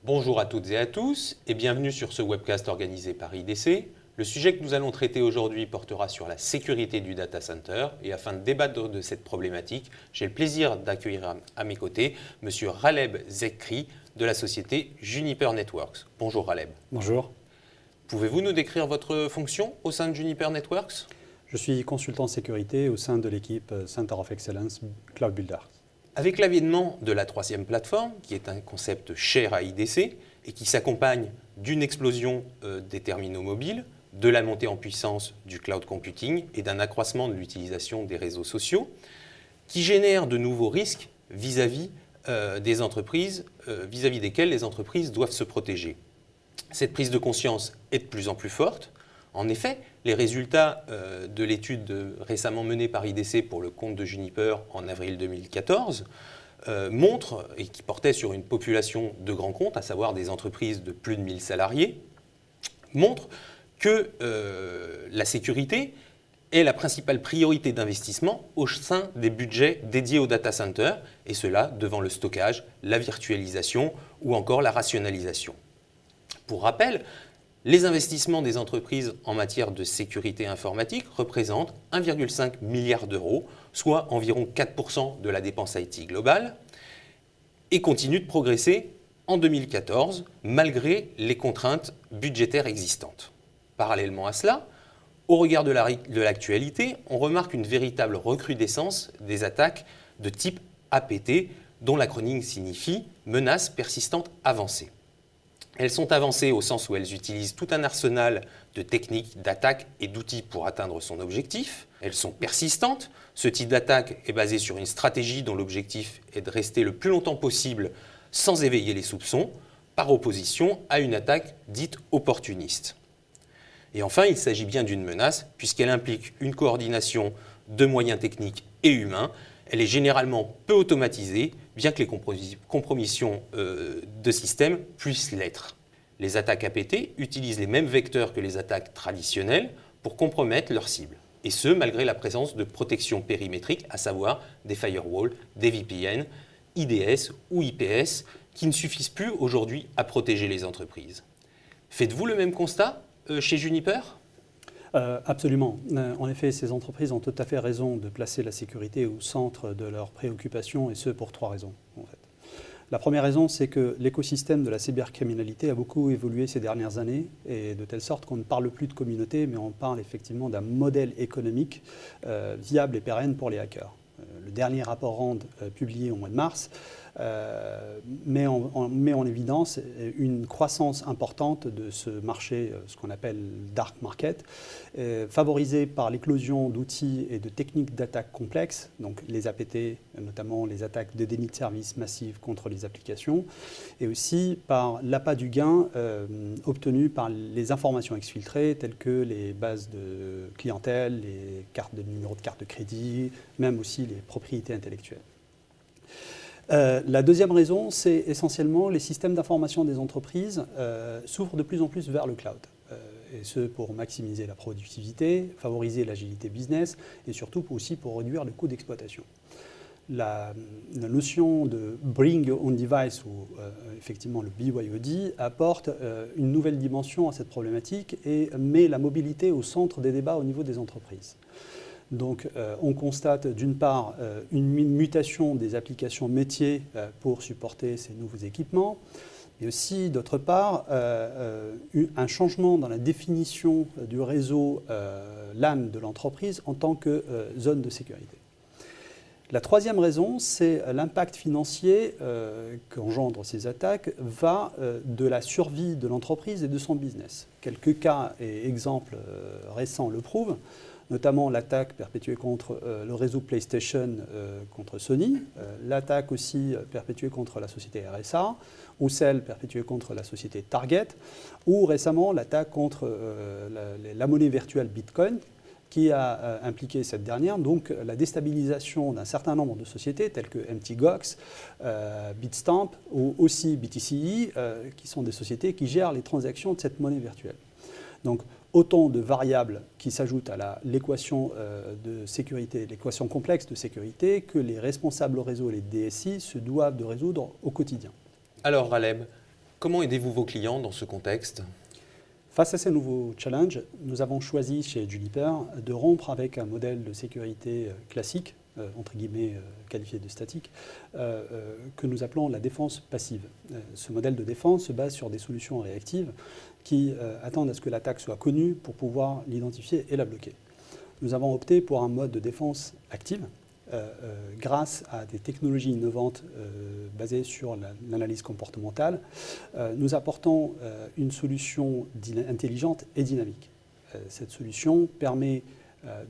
Bonjour à toutes et à tous et bienvenue sur ce webcast organisé par IDC. Le sujet que nous allons traiter aujourd'hui portera sur la sécurité du data center et afin de débattre de cette problématique, j'ai le plaisir d'accueillir à mes côtés M. Raleb Zekri de la société Juniper Networks. Bonjour Raleb. Bonjour. Pouvez-vous nous décrire votre fonction au sein de Juniper Networks ? Je suis consultant sécurité au sein de l'équipe Center of Excellence Cloud Builder. Avec l'avènement de la troisième plateforme, qui est un concept cher à IDC et qui s'accompagne d'une explosion des terminaux mobiles, de la montée en puissance du cloud computing et d'un accroissement de l'utilisation des réseaux sociaux, qui génère de nouveaux risques vis-à-vis des entreprises, vis-à-vis desquels les entreprises doivent se protéger. Cette prise de conscience est de plus en plus forte. En effet, les résultats de l'étude récemment menée par IDC pour le compte de Juniper en avril 2014 montrent, et qui portait sur une population de grands comptes, à savoir des entreprises de plus de 1000 salariés, montrent que la sécurité est la principale priorité d'investissement au sein des budgets dédiés au data center, et cela devant le stockage, la virtualisation ou encore la rationalisation. Pour rappel, les investissements des entreprises en matière de sécurité informatique représentent 1,5 milliard d'euros, soit environ 4% de la dépense IT globale, et continuent de progresser en 2014, malgré les contraintes budgétaires existantes. Parallèlement à cela, au regard de l'actualité, on remarque une véritable recrudescence des attaques de type APT, dont l'acronyme signifie « menace persistante avancée ». Elles sont avancées au sens où elles utilisent tout un arsenal de techniques, d'attaques et d'outils pour atteindre son objectif. Elles sont persistantes. Ce type d'attaque est basé sur une stratégie dont l'objectif est de rester le plus longtemps possible sans éveiller les soupçons, par opposition à une attaque dite opportuniste. Et enfin, il s'agit bien d'une menace puisqu'elle implique une coordination de moyens techniques et humains. Elle est généralement peu automatisée, bien que les compromissions de système puissent l'être. Les attaques APT utilisent les mêmes vecteurs que les attaques traditionnelles pour compromettre leurs cibles. Et ce, malgré la présence de protections périmétriques, à savoir des firewalls, des VPN, IDS ou IPS, qui ne suffisent plus aujourd'hui à protéger les entreprises. Faites-vous le même constat chez Juniper ? Absolument. En effet, ces entreprises ont tout à fait raison de placer la sécurité au centre de leurs préoccupations, et ce pour trois raisons. En fait. La première raison, c'est que l'écosystème de la cybercriminalité a beaucoup évolué ces dernières années, et de telle sorte qu'on ne parle plus de communauté, mais on parle effectivement d'un modèle économique viable et pérenne pour les hackers. Le dernier rapport RAND publié au mois de mars met en évidence une croissance importante de ce marché, ce qu'on appelle dark market, favorisé par l'éclosion d'outils et de techniques d'attaque complexes, donc les APT, notamment les attaques de déni de service massives contre les applications, et aussi par l'appât du gain obtenu par les informations exfiltrées, telles que les bases de clientèle, les numéros de carte de crédit, même aussi les propriétés intellectuelles. La deuxième raison, c'est essentiellement les systèmes d'information des entreprises s'ouvrent de plus en plus vers le cloud. Et ce, pour maximiser la productivité, favoriser l'agilité business et surtout aussi pour réduire le coût d'exploitation. La notion de Bring Your Own Device, ou effectivement le BYOD, apporte une nouvelle dimension à cette problématique et met la mobilité au centre des débats au niveau des entreprises. Donc, on constate d'une part une mutation des applications métiers pour supporter ces nouveaux équipements, mais aussi d'autre part un changement dans la définition du réseau LAN de l'entreprise en tant que zone de sécurité. La troisième raison, c'est l'impact financier qu'engendrent ces attaques va de la survie de l'entreprise et de son business. Quelques cas et exemples récents le prouvent. Notamment l'attaque perpétuée contre le réseau PlayStation contre Sony, l'attaque aussi perpétuée contre la société RSA, ou celle perpétuée contre la société Target, ou récemment l'attaque contre la monnaie virtuelle Bitcoin, qui a impliqué cette dernière, donc la déstabilisation d'un certain nombre de sociétés telles que MTGOX, Bitstamp ou aussi BTCE, qui sont des sociétés qui gèrent les transactions de cette monnaie virtuelle. Donc, autant de variables qui s'ajoutent à l'équation de sécurité, l'équation complexe de sécurité que les responsables réseau et les DSI se doivent de résoudre au quotidien. Alors Raleb, Comment aidez-vous vos clients dans ce contexte ? Face à ces nouveaux challenges, nous avons choisi chez Juniper de rompre avec un modèle de sécurité classique, entre guillemets qualifié de statique, que nous appelons la défense passive. Ce modèle de défense se base sur des solutions réactives qui attendent à ce que l'attaque soit connue pour pouvoir l'identifier et la bloquer. Nous avons opté pour un mode de défense active grâce à des technologies innovantes basées sur l'analyse comportementale. Nous apportons une solution intelligente et dynamique. Cette solution permet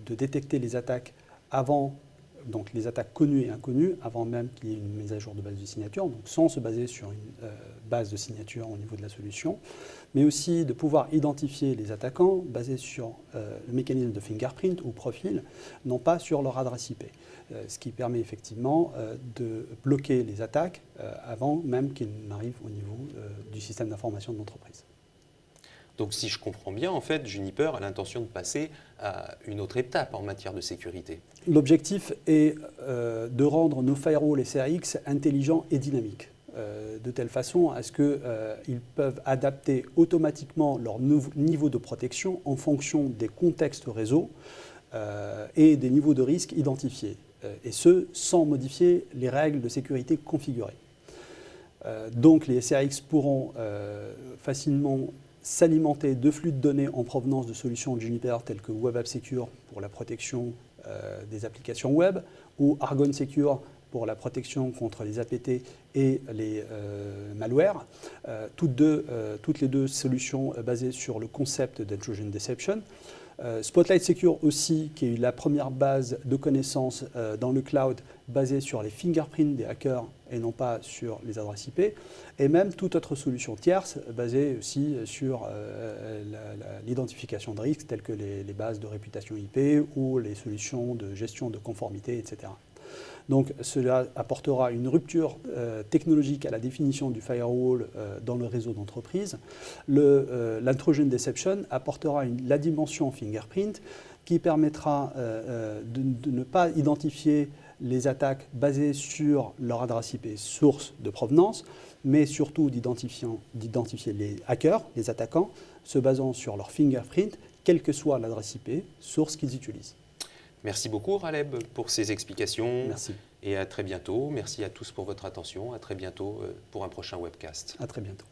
de détecter les attaques avant, donc les attaques connues et inconnues, avant même qu'il y ait une mise à jour de base de signature, donc sans se baser sur une base de signature au niveau de la solution, mais aussi de pouvoir identifier les attaquants basés sur le mécanisme de fingerprint ou profil, non pas sur leur adresse IP. Ce qui permet effectivement de bloquer les attaques avant même qu'elles n'arrivent au niveau du système d'information de l'entreprise. Donc si je comprends bien, en fait, Juniper a l'intention de passer à une autre étape en matière de sécurité. L'objectif est de rendre nos firewalls et CRX intelligents et dynamiques, de telle façon à ce qu'ils peuvent adapter automatiquement leur niveau de protection en fonction des contextes réseau et des niveaux de risque identifiés, et ce, sans modifier les règles de sécurité configurées. Donc les SRX pourront facilement s'alimenter de flux de données en provenance de solutions de Juniper telles que Web App Secure pour la protection des applications web ou Argon Secure pour la protection contre les APT et les malwares. Toutes les deux solutions basées sur le concept d'intrusion deception. Spotlight Secure aussi, qui est la première base de connaissances dans le cloud basée sur les fingerprints des hackers et non pas sur les adresses IP, et même toute autre solution tierce basée aussi sur l'identification de risques telles que les bases de réputation IP ou les solutions de gestion de conformité, etc. Donc cela apportera une rupture technologique à la définition du firewall dans le réseau d'entreprise. L'intrusion deception apportera la dimension fingerprint qui permettra de ne pas identifier les attaques basées sur leur adresse IP source de provenance, mais surtout d'identifier les hackers, les attaquants, se basant sur leur fingerprint, quelle que soit l'adresse IP source qu'ils utilisent. Merci beaucoup, Raleb, pour ces explications. Merci. Et à très bientôt. Merci à tous pour votre attention. À très bientôt pour un prochain webcast. À très bientôt.